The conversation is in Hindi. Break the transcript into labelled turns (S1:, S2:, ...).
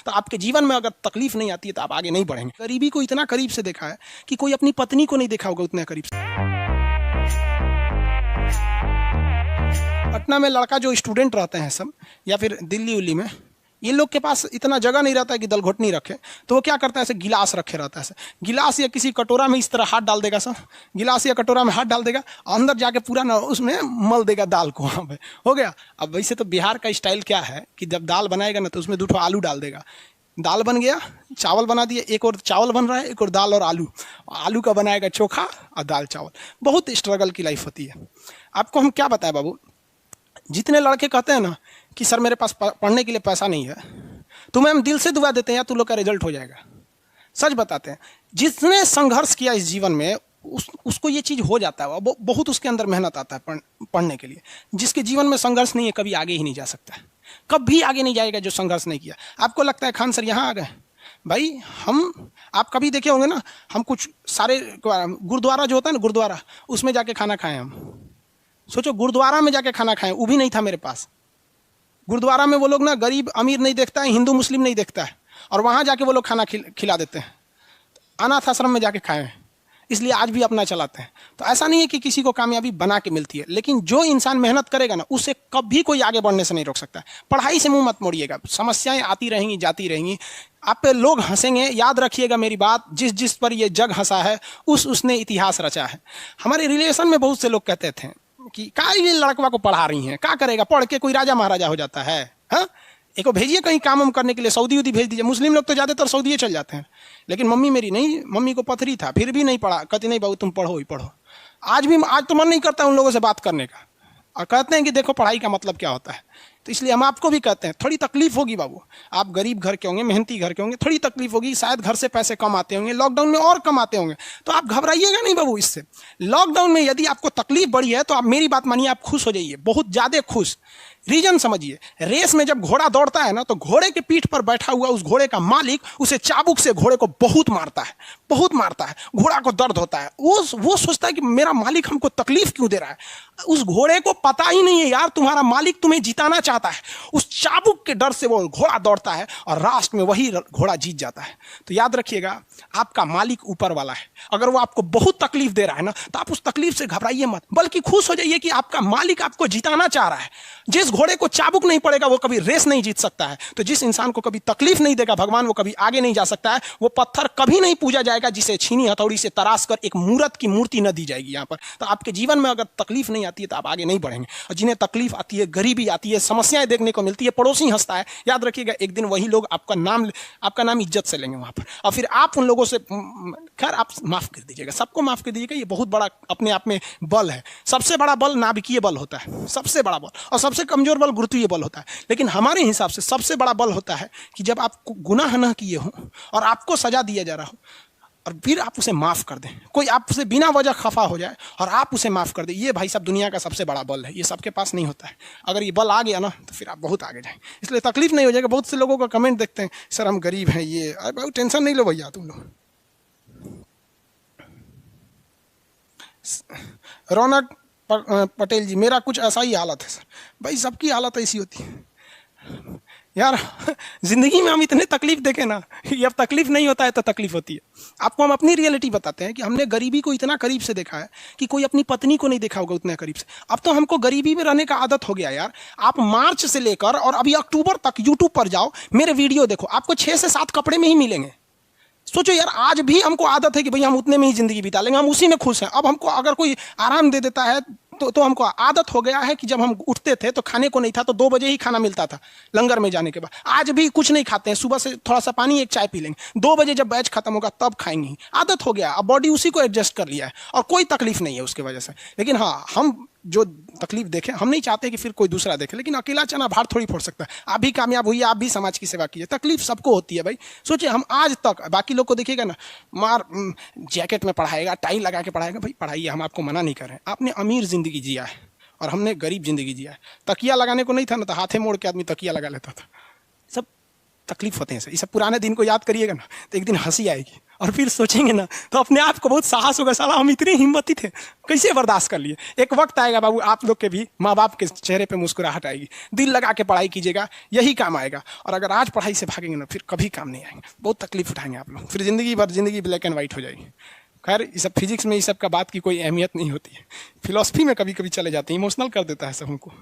S1: तो आपके जीवन में अगर तकलीफ नहीं आती है तो आप आगे नहीं बढ़ेंगे। गरीबी को इतना करीब से देखा है कि कोई अपनी पत्नी को नहीं देखा होगा उतना करीब से। पटना में लड़का जो स्टूडेंट रहते हैं सब, या फिर दिल्ली उल्ली में, ये लोग के पास इतना जगह नहीं रहता है कि दलघोटनी रखे, तो वो क्या करता है, ऐसे गिलास रखे रहता है, गिलास या किसी कटोरा में इस तरह हाथ डाल देगा सर, गिलास या कटोरा में हाथ डाल देगा, अंदर जाके पूरा ना उसमें मल देगा दाल को, वहाँ पे हो गया। अब वैसे तो बिहार का स्टाइल क्या है कि जब दाल बनाएगा ना तो उसमें 2 आलू डाल देगा, दाल बन गया, चावल बना दिया, एक और चावल बन रहा है, एक और दाल और आलू, आलू का बनाएगा चोखा और दाल चावल। बहुत स्ट्रगल की लाइफ होती है। आपको हम क्या बताएं बाबू, जितने लड़के कहते हैं ना कि सर मेरे पास पढ़ने के लिए पैसा नहीं है, तुम्हें हम दिल से दुआ देते हैं या तुम लोग का रिजल्ट हो जाएगा। सच बताते हैं, जिसने संघर्ष किया इस जीवन में उसको ये चीज़ हो जाता है, बहुत उसके अंदर मेहनत आता है पढ़ने के लिए। जिसके जीवन में संघर्ष नहीं है कभी आगे ही नहीं जा सकता है, कभी आगे नहीं जाएगा जो संघर्ष नहीं किया। आपको लगता है खान सर यहाँ आ गए, भाई आप कभी देखे होंगे ना, हम कुछ सारे गुरुद्वारा जो होता है ना, गुरुद्वारा, उसमें जाके खाना खाएं हम। सोचो गुरुद्वारा में जाके खाना खाएं, वो भी नहीं था मेरे पास। गुरुद्वारा में वो लोग ना गरीब अमीर नहीं देखता है, हिंदू मुस्लिम नहीं देखता है, और वहाँ जाके वो लोग खाना खिला देते हैं। अनाथ आश्रम में जाके खाएं, इसलिए आज भी अपना चलाते हैं। तो ऐसा नहीं है कि किसी को कामयाबी बना के मिलती है, लेकिन जो इंसान मेहनत करेगा ना, उसे कभी कोई आगे बढ़ने से नहीं रोक सकता है। पढ़ाई से मुंह मत मोड़िएगा, समस्याएं आती रहेंगी जाती रहेंगी, आप पे लोग हंसेंगे। याद रखिएगा मेरी बात, जिस पर ये जग हंसा है उसने इतिहास रचा है। हमारे रिलेशन में बहुत से लोग कहते थे कि का ये लड़कवा को पढ़ा रही हैं, क्या करेगा, पढ़ के कोई राजा महाराजा हो जाता है। हाँ, एक को भेजिए कहीं काम वाम करने के लिए, सऊदी उदी भेज दीजिए। मुस्लिम लोग तो ज़्यादातर सऊदी चल जाते हैं, लेकिन मम्मी मेरी नहीं, मम्मी को पथरी था फिर भी नहीं पढ़ा, कहती नहीं बाबू तुम पढ़ो ही पढ़ो। आज तो मन नहीं करता उन लोगों से बात करने का, और कहते हैं कि देखो पढ़ाई का मतलब क्या होता है। तो इसलिए हम आपको भी कहते हैं, थोड़ी तकलीफ होगी बाबू, आप गरीब घर के होंगे, मेहनती घर के होंगे, थोड़ी तकलीफ होगी, शायद घर से पैसे कम आते होंगे, लॉकडाउन में और कम आते होंगे, तो आप घबराइएगा नहीं बाबू इससे। लॉकडाउन में यदि आपको तकलीफ बढ़ी है तो आप मेरी बात मानिए, आप खुश हो जाइए, बहुत ज़्यादा खुश। रीजन समझिए, रेस में जब घोड़ा दौड़ता है ना, तो घोड़े के पीठ पर बैठा हुआ उस घोड़े का मालिक उसे चाबुक से घोड़े को बहुत मारता है, बहुत मारता है, घोड़ा को दर्द होता है। वो सोचता है कि मेरा मालिक हमको तकलीफ क्यों दे रहा है। उस घोड़े को पता ही नहीं है यार तुम्हारा मालिक तुम्हें जिताना चाहता है। उस चाबुक के डर से वो घोड़ा दौड़ता है और लास्ट में वही घोड़ा जीत जाता है। तो याद रखिएगा, आपका मालिक ऊपर वाला है। अगर वो आपको बहुत तकलीफ दे रहा है ना, तो आप उस तकलीफ से घबराइए मत, बल्कि खुश हो जाइए कि आपका मालिक आपको जिताना चाह रहा है। जिस घोड़े को चाबुक नहीं पड़ेगा वो कभी रेस नहीं जीत सकता है। तो जिस इंसान को कभी तकलीफ नहीं देगा भगवान, वो कभी आगे नहीं जा सकता है। वो पत्थर कभी नहीं पूजा जाएगा जिसे छीनी हथौड़ी से तराश कर एक मूर्त की मूर्ति न दी जाएगी यहाँ पर। तो आपके जीवन में अगर तकलीफ नहीं आती है तो आप आगे नहीं बढ़ेंगे। और जिन्हें तकलीफ आती है, गरीबी आती है, समस्याएं देखने को मिलती है, पड़ोसी हंसता है, याद रखिएगा एक दिन वही लोग आपका नाम इज्जत से लेंगे वहां पर। और फिर आप उन लोगों से, खैर आप माफ कर दीजिएगा, सबको माफ कर दीजिएगा। ये बहुत बड़ा अपने आप में बल है। सबसे बड़ा बल नाभिकीय बल होता है, सबसे बड़ा बल, और सबसे कमजोर बल गुरुत्वीय बल होता है। लेकिन हमारे हिसाब से सबसे बड़ा बल होता है कि जब आप गुनाह न किए हो और आपको सजा दिया जा रहा हो, और फिर आप उसे माफ कर दें। कोई आपसे बिना वजह खफा हो जाए और आप उसे माफ कर दें, ये भाई साहब दुनिया का सबसे बड़ा बल है। ये सबके पास नहीं होता है। अगर ये बल आ गया ना तो फिर आप बहुत आगे जाएंगे। इसलिए तकलीफ नहीं हो जाएगा। बहुत से लोगों का कमेंट देखते हैं, सर हम गरीब हैं, ये, अरे भाई टेंशन नहीं लो भैया तुम लोग। रौनक पटेल जी, मेरा कुछ ऐसा ही हालत है सर। भाई सबकी हालत ऐसी होती है यार। जिंदगी में हम इतने तकलीफ देखे ना, ये अब तकलीफ नहीं होता है तो तकलीफ होती है। आपको हम अपनी रियलिटी बताते हैं कि हमने गरीबी को इतना करीब से देखा है कि कोई अपनी पत्नी को नहीं देखा होगा उतने करीब से। अब तो हमको गरीबी में रहने का आदत हो गया यार। आप मार्च से लेकर और अभी अक्टूबर तक यूट्यूब पर जाओ, मेरे वीडियो देखो, आपको 6 से 7 कपड़े में ही मिलेंगे। सोचो यार, आज भी हमको आदत है कि भाई हम उतने में ही जिंदगी बिता लेंगे, हम उसी में खुश हैं। अब हमको अगर कोई आराम दे देता है तो हमको आदत हो गया है कि जब हम उठते थे तो खाने को नहीं था, तो 2 बजे ही खाना मिलता था लंगर में जाने के बाद। आज भी कुछ नहीं खाते हैं, सुबह से थोड़ा सा पानी, एक चाय पी लेंगे, 2 बजे जब बैच खत्म होगा तब खाएंगे। आदत हो गया, अब बॉडी उसी को एडजस्ट कर लिया है और कोई तकलीफ नहीं है उसके वजह से। लेकिन हाँ, हम जो तकलीफ देखें, हम नहीं चाहते कि फिर कोई दूसरा देखे, लेकिन अकेला चना भार थोड़ी फोड़ सकता है। आप भी कामयाब हुई, आप भी समाज की सेवा कीजिए। तकलीफ सबको होती है भाई। सोचिए, हम आज तक, बाकी लोग को देखिएगा ना, मार जैकेट में पढ़ाएगा, टाई लगा के पढ़ाएगा, भाई पढ़ाइए, हम आपको मना नहीं कर रहे हैं। आपने अमीर जिंदगी जिया है और हमने गरीब जिंदगी जिया है। तकिया लगाने को नहीं था ना, तो हाथे मोड़ के आदमी तकिया लगा लेता था। सब तकलीफ होते हैं सर। ये सब पुराने दिन को याद करिएगा ना तो एक दिन हंसी आएगी। और फिर सोचेंगे ना तो अपने आप को बहुत साहस होगा, साला हम इतने हिम्मती थे, कैसे बर्दाश्त कर लिए। एक वक्त आएगा बाबू, आप लोग के भी माँ बाप के चेहरे पे मुस्कुराहट आएगी। दिल लगा के पढ़ाई कीजिएगा, यही काम आएगा। और अगर आज पढ़ाई से भागेंगे ना, फिर कभी काम नहीं आएंगे, बहुत तकलीफ उठाएंगे आप लोग, फिर जिंदगी भर जिंदगी ब्लैक एंड व्हाइट हो जाएगी। खैर ये सब फिजिक्स में, ये सब का बात की कोई अहमियत नहीं होती है। फिलॉसफी में कभी कभी चले जाते हैं, इमोशनल कर देता है सब हमको।